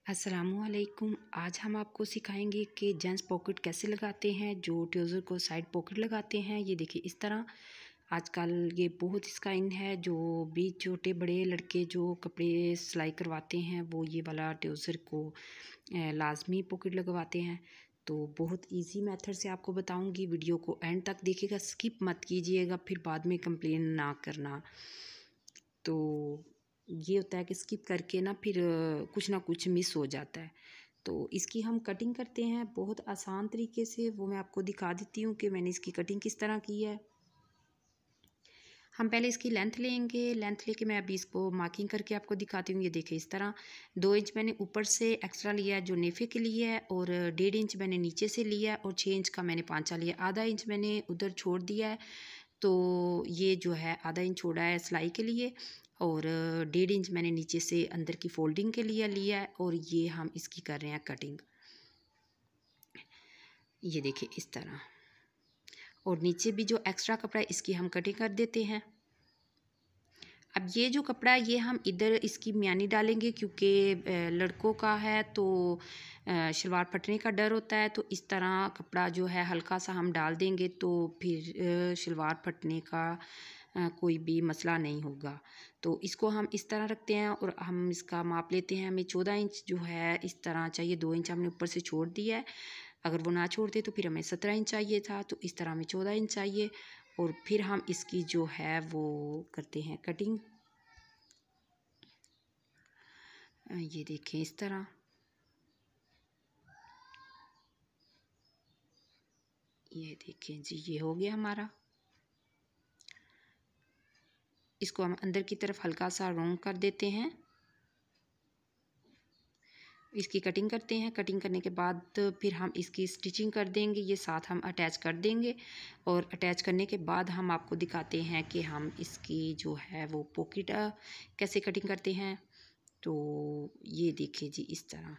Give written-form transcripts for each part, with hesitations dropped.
अस्सलामुअलैकुम। आज हम आपको सिखाएंगे कि जेंट्स पॉकेट कैसे लगाते हैं, जो ट्राउज़र को साइड पॉकेट लगाते हैं। ये देखिए इस तरह। आजकल ये बहुत इसका इन है, जो भी छोटे बड़े लड़के जो कपड़े सिलाई करवाते हैं वो ये वाला ट्राउज़र को लाजमी पॉकेट लगवाते हैं। तो बहुत इजी मेथड से आपको बताऊंगी, वीडियो को एंड तक देखिएगा, स्किप मत कीजिएगा, फिर बाद में कंप्लेन ना करना। तो ये होता है कि स्किप करके ना फिर कुछ ना कुछ मिस हो जाता है। तो इसकी हम कटिंग करते हैं बहुत आसान तरीके से, वो मैं आपको दिखा देती हूँ कि मैंने इसकी कटिंग किस तरह की है। हम पहले इसकी लेंथ लेंगे, लेंथ लेके मैं अभी इसको मार्किंग करके आपको दिखाती हूँ। ये देखिए इस तरह 2 इंच मैंने ऊपर से एक्स्ट्रा लिया है जो नेफे के लिए है, और 1.5 इंच मैंने नीचे से लिया है, और 6 इंच का मैंने पांचा लिया। आधा इंच मैंने उधर छोड़ दिया है, तो ये जो है आधा इंच छोड़ा है सिलाई के लिए, और 1.5 इंच मैंने नीचे से अंदर की फोल्डिंग के लिए लिया है। और ये हम इसकी कर रहे हैं कटिंग। ये देखिए इस तरह, और नीचे भी जो एक्स्ट्रा कपड़ा है इसकी हम कटिंग कर देते हैं। अब ये जो कपड़ा है ये हम इधर इसकी म्यानी डालेंगे, क्योंकि लड़कों का है तो शलवार फटने का डर होता है। तो इस तरह कपड़ा जो है हल्का सा हम डाल देंगे, तो फिर शलवार फटने का कोई भी मसला नहीं होगा। तो इसको हम इस तरह रखते हैं, और हम इसका माप लेते हैं। हमें 14 इंच जो है इस तरह चाहिए। 2 इंच हमने ऊपर से छोड़ दिया है, अगर वो ना छोड़ते तो फिर हमें 17 इंच चाहिए था। तो इस तरह हमें 14 इंच चाहिए, और फिर हम इसकी जो है वो करते हैं कटिंग। ये देखें इस तरह। ये देखें जी, ये हो गया हमारा। इसको हम अंदर की तरफ हल्का सा राउंड कर देते हैं। इसकी कटिंग करते हैं। कटिंग करने के बाद फिर हम इसकी स्टिचिंग कर देंगे। ये साथ हम अटैच कर देंगे, और अटैच करने के बाद हम आपको दिखाते हैं कि हम इसकी जो है वो पॉकेट कैसे कटिंग करते हैं। तो ये देखिए जी इस तरह।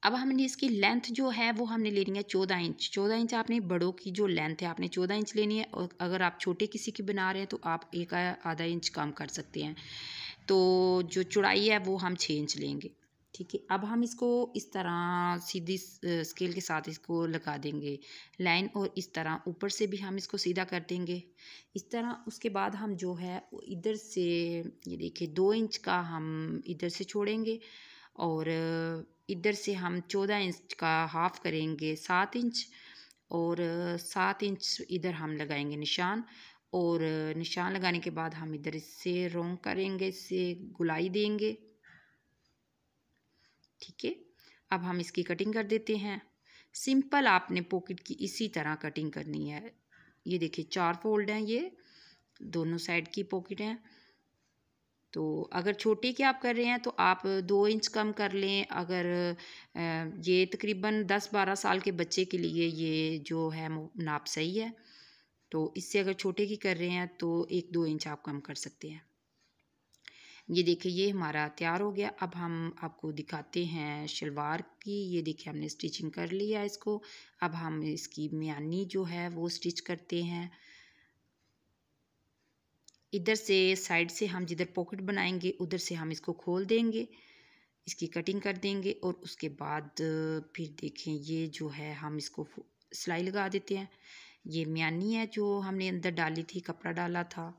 अब हमने इसकी लेंथ जो है वो हमने लेनी है 14 इंच। 14 इंच आपने बड़ों की जो लेंथ है आपने 14 इंच लेनी है, और अगर आप छोटे किसी की बना रहे हैं तो आप एक आधा इंच कम कर सकते हैं। तो जो चौड़ाई है वो हम 6 इंच लेंगे। ठीक है, अब हम इसको इस तरह सीधी स्केल के साथ इसको लगा देंगे लाइन, और इस तरह ऊपर से भी हम इसको सीधा कर देंगे इस तरह। उसके बाद हम जो है इधर से ये देखिए 2 इंच का हम इधर से छोड़ेंगे, और इधर से हम 14 इंच का हाफ करेंगे 7 इंच, और 7 इंच इधर हम लगाएंगे निशान। और निशान लगाने के बाद हम इधर इससे राउंड करेंगे, इससे गुलाई देंगे। ठीक है, अब हम इसकी कटिंग कर देते हैं। सिंपल आपने पॉकेट की इसी तरह कटिंग करनी है। ये देखिए 4 फोल्ड हैं, ये दोनों साइड की पॉकेट हैं। तो अगर छोटे के आप कर रहे हैं तो आप 2 इंच कम कर लें। अगर ये तकरीबन 10-12 साल के बच्चे के लिए ये जो है नाप सही है। तो इससे अगर छोटे की कर रहे हैं तो 1-2 इंच आप कम कर सकते हैं। ये देखिए ये हमारा तैयार हो गया। अब हम आपको दिखाते हैं शलवार की। ये देखिए हमने स्टिचिंग कर लिया इसको। अब हम इसकी म्यानी जो है वो स्टिच करते हैं। इधर से साइड से हम जिधर पॉकेट बनाएंगे उधर से हम इसको खोल देंगे, इसकी कटिंग कर देंगे, और उसके बाद फिर देखें ये जो है हम इसको सिलाई लगा देते हैं। ये म्यानी है जो हमने अंदर डाली थी, कपड़ा डाला था,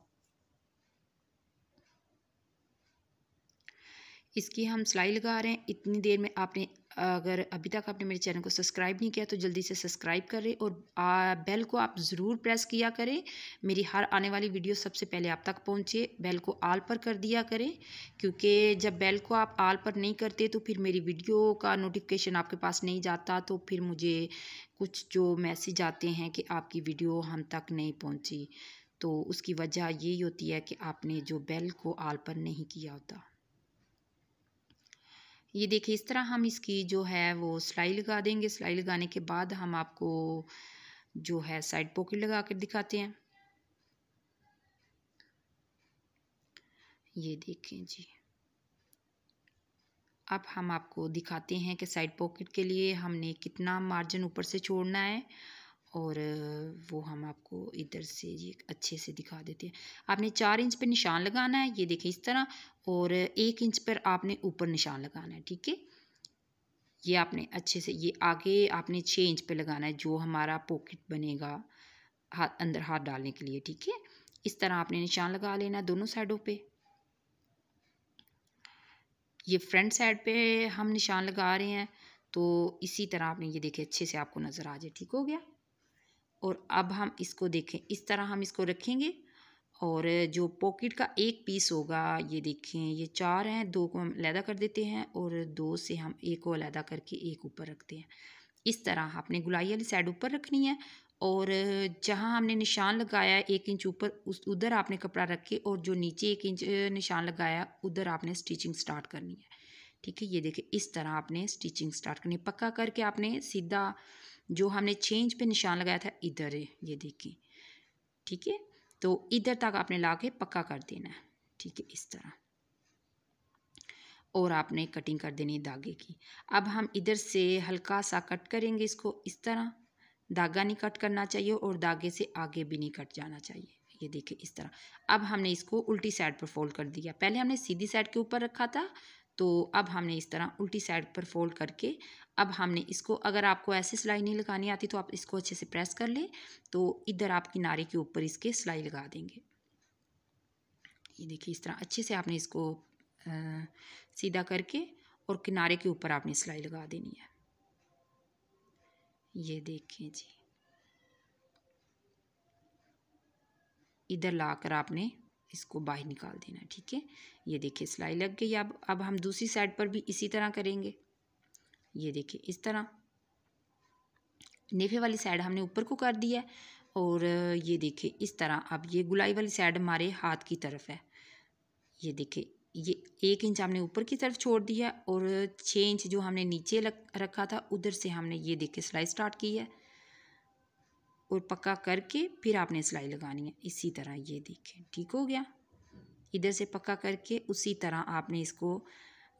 इसकी हम सिलाई लगा रहे हैं। इतनी देर में आपने अगर अभी तक आपने मेरे चैनल को सब्सक्राइब नहीं किया तो जल्दी से सब्सक्राइब करें, और बेल को आप ज़रूर प्रेस किया करें। मेरी हर आने वाली वीडियो सबसे पहले आप तक पहुंचे। बेल को आल पर कर दिया करें, क्योंकि जब बेल को आप आल पर नहीं करते तो फिर मेरी वीडियो का नोटिफिकेशन आपके पास नहीं जाता। तो फिर मुझे कुछ जो मैसेज आते हैं कि आपकी वीडियो हम तक नहीं पहुँची, तो उसकी वजह यही होती है कि आपने जो बेल को आल पर नहीं किया होता। ये देखिए इस तरह हम इसकी जो है वो सिलाई लगा देंगे। सिलाई लगाने के बाद हम आपको जो है साइड पॉकेट लगा कर दिखाते हैं। ये देखें जी, अब हम आपको दिखाते हैं कि साइड पॉकेट के लिए हमने कितना मार्जिन ऊपर से छोड़ना है, और वो हम आपको इधर से ये अच्छे से दिखा देते हैं। आपने 4 इंच पे निशान लगाना है, ये देखिए इस तरह, और 1 इंच पर आपने ऊपर निशान लगाना है, ठीक है। ये आपने अच्छे से, ये आगे आपने 6 इंच पे लगाना है जो हमारा पॉकेट बनेगा हाथ अंदर हाथ डालने के लिए, ठीक है। इस तरह आपने निशान लगा लेना है दोनों साइडों पे। ये फ्रंट साइड पे हम निशान लगा रहे हैं, तो इसी तरह आपने ये देखिए अच्छे से आपको नज़र आ जाए, ठीक हो गया। और अब हम इसको देखें, इस तरह हम इसको रखेंगे, और जो पॉकेट का एक पीस होगा, ये देखें ये 4 हैं, 2 को हम अलहदा कर देते हैं और 2 से हम एक को अलहदा करके एक ऊपर रखते हैं। इस तरह आपने गुलाई वाली साइड ऊपर रखनी है, और जहाँ हमने निशान लगाया 1 इंच ऊपर उस उधर आपने कपड़ा रख के, और जो नीचे 1 इंच निशान लगाया उधर आपने स्टिचिंग स्टार्ट करनी है, ठीक है। ये देखिए इस तरह आपने स्टिचिंग स्टार्ट करनी है, पक्का करके आपने सीधा जो हमने 6 इंच पे निशान लगाया था इधर है, ये देखिए, ठीक है। तो इधर तक आपने ला के पक्का कर देना है, ठीक है, इस तरह। और आपने कटिंग कर देनी है धागे की। अब हम इधर से हल्का सा कट करेंगे इसको, इस तरह। धागा नहीं कट करना चाहिए और धागे से आगे भी नहीं कट जाना चाहिए, ये देखिए इस तरह। अब हमने इसको उल्टी साइड पर फोल्ड कर दिया, पहले हमने सीधी साइड के ऊपर रखा था, तो अब हमने इस तरह उल्टी साइड पर फोल्ड करके, अब हमने इसको, अगर आपको ऐसे सिलाई नहीं लगानी आती तो आप इसको अच्छे से प्रेस कर लें, तो इधर आप किनारे के ऊपर इसके सिलाई लगा देंगे। ये देखिए इस तरह अच्छे से आपने इसको सीधा करके और किनारे के ऊपर आपने सिलाई लगा देनी है। ये देखिए जी, इधर लाकर आपने इसको बाहर निकाल देना है, ठीक है। ये देखिए सिलाई लग गई। अब हम दूसरी साइड पर भी इसी तरह करेंगे। ये देखिए इस तरह नेफे वाली साइड हमने ऊपर को कर दिया है, और ये देखिए इस तरह अब ये गुलाई वाली साइड हमारे हाथ की तरफ है। ये देखिए ये 1 इंच हमने ऊपर की तरफ छोड़ दिया, और 6 इंच जो हमने नीचे रखा था उधर से हमने ये देखिए सिलाई स्टार्ट की है, और पक्का करके फिर आपने सिलाई लगानी है इसी तरह। ये देखिए ठीक हो गया। इधर से पक्का करके उसी तरह आपने इसको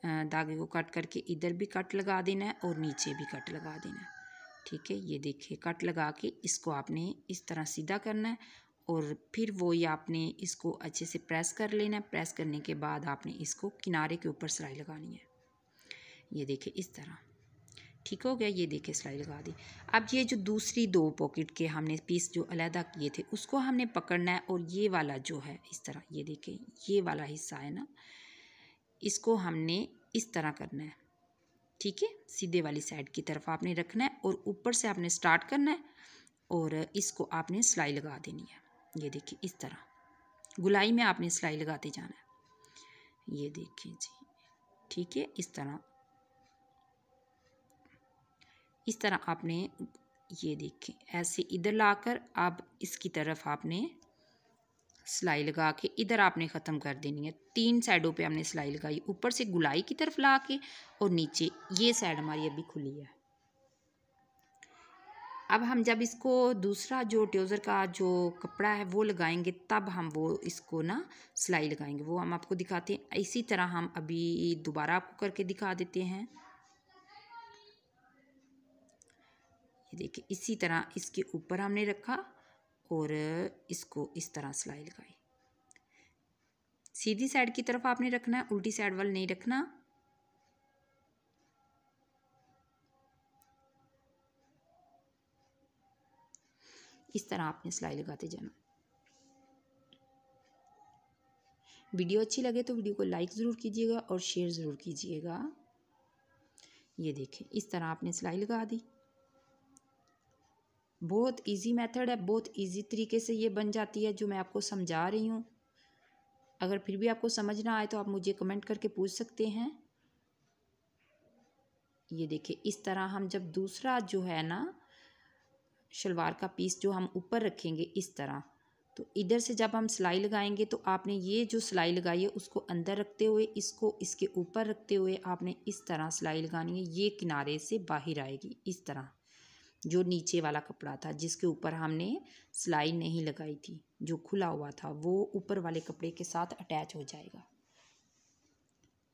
धागे को कट करके इधर भी कट लगा देना है और नीचे भी कट लगा देना है, ठीक है। ये देखिए कट लगा के इसको आपने इस तरह सीधा करना है, और फिर वही आपने इसको अच्छे से प्रेस कर लेना है। प्रेस करने के बाद आपने इसको किनारे के ऊपर सिलाई लगानी है। ये देखिए इस तरह ठीक हो गया। ये देखिए सिलाई लगा दी। अब ये जो दूसरी 2 पॉकेट के हमने पीस जो अलहदा किए थे उसको हमने पकड़ना है, और ये वाला जो है इस तरह, ये देखिए ये वाला हिस्सा है ना, इसको हमने इस तरह करना है, ठीक है। सीधे वाली साइड की तरफ आपने रखना है और ऊपर से आपने स्टार्ट करना है, और इसको आपने सिलाई लगा देनी है। ये देखिए इस तरह गुलाई में आपने सिलाई लगाते जाना है। ये देखिए जी ठीक है, इस तरह आपने ये देखें ऐसे इधर लाकर अब इसकी तरफ आपने सिलाई लगा के इधर आपने ख़त्म कर देनी है। 3 साइडों पे हमने सिलाई लगाई, ऊपर से गुलाई की तरफ ला के, और नीचे ये साइड हमारी अभी खुली है। अब हम जब इसको दूसरा जो ट्राउज़र का जो कपड़ा है वो लगाएंगे, तब हम वो इसको ना सिलाई लगाएंगे, वो हम आपको दिखाते हैं। इसी तरह हम अभी दोबारा आपको करके दिखा देते हैं। ये देखिए इसी तरह इसके ऊपर हमने रखा और इसको इस तरह सिलाई लगाई। सीधी साइड की तरफ आपने रखना है, उल्टी साइड वाला नहीं रखना। इस तरह आपने सिलाई लगाते जाना। वीडियो अच्छी लगे तो वीडियो को लाइक ज़रूर कीजिएगा और शेयर ज़रूर कीजिएगा। ये देखें इस तरह आपने सिलाई लगा दी। बहुत इजी मेथड है, बहुत इजी तरीके से ये बन जाती है जो मैं आपको समझा रही हूँ। अगर फिर भी आपको समझ ना आए तो आप मुझे कमेंट करके पूछ सकते हैं। ये देखिए इस तरह हम जब दूसरा जो है ना शलवार का पीस जो हम ऊपर रखेंगे इस तरह, तो इधर से जब हम सिलाई लगाएंगे तो आपने ये जो सिलाई लगाई है उसको अंदर रखते हुए इसको इसके ऊपर रखते हुए आपने इस तरह सिलाई लगानी है। ये किनारे से बाहर आएगी इस तरह। जो नीचे वाला कपड़ा था जिसके ऊपर हमने सिलाई नहीं लगाई थी, जो खुला हुआ था, वो ऊपर वाले कपड़े के साथ अटैच हो जाएगा।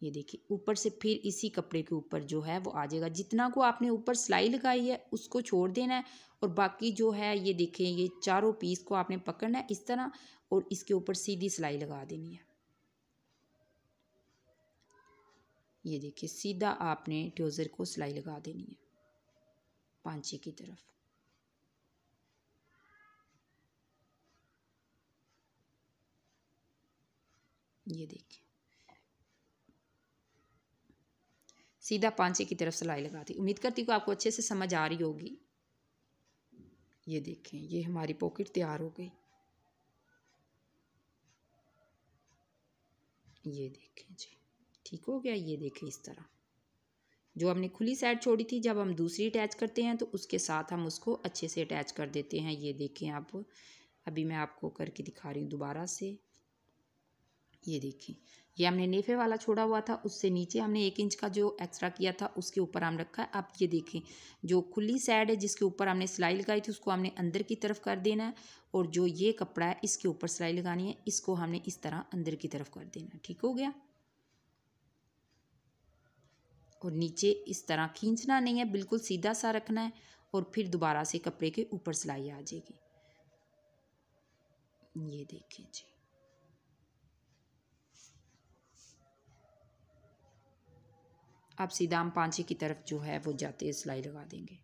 ये देखिए ऊपर से फिर इसी कपड़े के ऊपर जो है वो आ जाएगा। जितना को आपने ऊपर सिलाई लगाई है उसको छोड़ देना है और बाकी जो है ये देखें, ये चारों पीस को आपने पकड़ना है इस तरह और इसके ऊपर सीधी सिलाई लगा देनी है। ये देखिए सीधा आपने ट्राउज़र को सिलाई लगा देनी है पांचे की तरफ। ये देखिए सीधा पांचे की तरफ सिलाई लगा दी। उम्मीद करती हूँ कि आपको अच्छे से समझ आ रही होगी। ये देखें ये हमारी पॉकेट तैयार हो गई। ये देखें जी ठीक हो गया। ये देखें इस तरह जो हमने खुली साइड छोड़ी थी, जब हम दूसरी अटैच करते हैं तो उसके साथ हम उसको अच्छे से अटैच कर देते हैं। ये देखें आप, अभी मैं आपको करके दिखा रही हूँ दोबारा से। ये देखिए ये हमने नेफे वाला छोड़ा हुआ था, उससे नीचे हमने 1 इंच का जो एक्स्ट्रा किया था उसके ऊपर हम रखा है। अब ये देखें जो खुली साइड है जिसके ऊपर हमने सिलाई लगाई थी उसको हमने अंदर की तरफ कर देना है, और जो ये कपड़ा है इसके ऊपर सिलाई लगानी है, इसको हमने इस तरह अंदर की तरफ कर देना है। ठीक हो गया। और नीचे इस तरह खींचना नहीं है, बिल्कुल सीधा सा रखना है, और फिर दोबारा से कपड़े के ऊपर सिलाई आ जाएगी। ये देखिए जी अब सीधा हम पांचे की तरफ जो है वो जाते सिलाई लगा देंगे।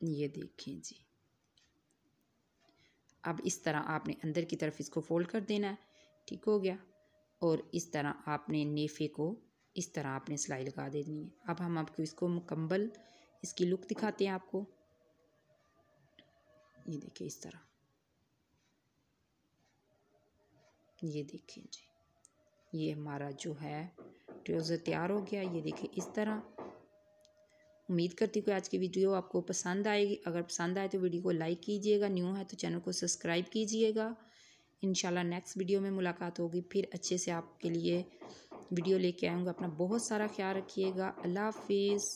ये देखिए जी अब इस तरह आपने अंदर की तरफ इसको फोल्ड कर देना है। ठीक हो गया। और इस तरह आपने नेफे को इस तरह आपने सिलाई लगा देनी है। अब हम आपको इसको मुकम्मल इसकी लुक दिखाते हैं आपको। ये देखिए इस तरह, ये देखिए जी ये हमारा जो है ट्राउज़र तैयार हो गया। ये देखिए इस तरह। उम्मीद करती हूँ कि आज की वीडियो आपको पसंद आएगी। अगर पसंद आए तो वीडियो को लाइक कीजिएगा, न्यू है तो चैनल को सब्सक्राइब कीजिएगा। इंशाल्लाह नेक्स्ट वीडियो में मुलाकात होगी, फिर अच्छे से आपके लिए वीडियो लेके आऊँगा। अपना बहुत सारा ख्याल रखिएगा। अल्लाह हाफिज़।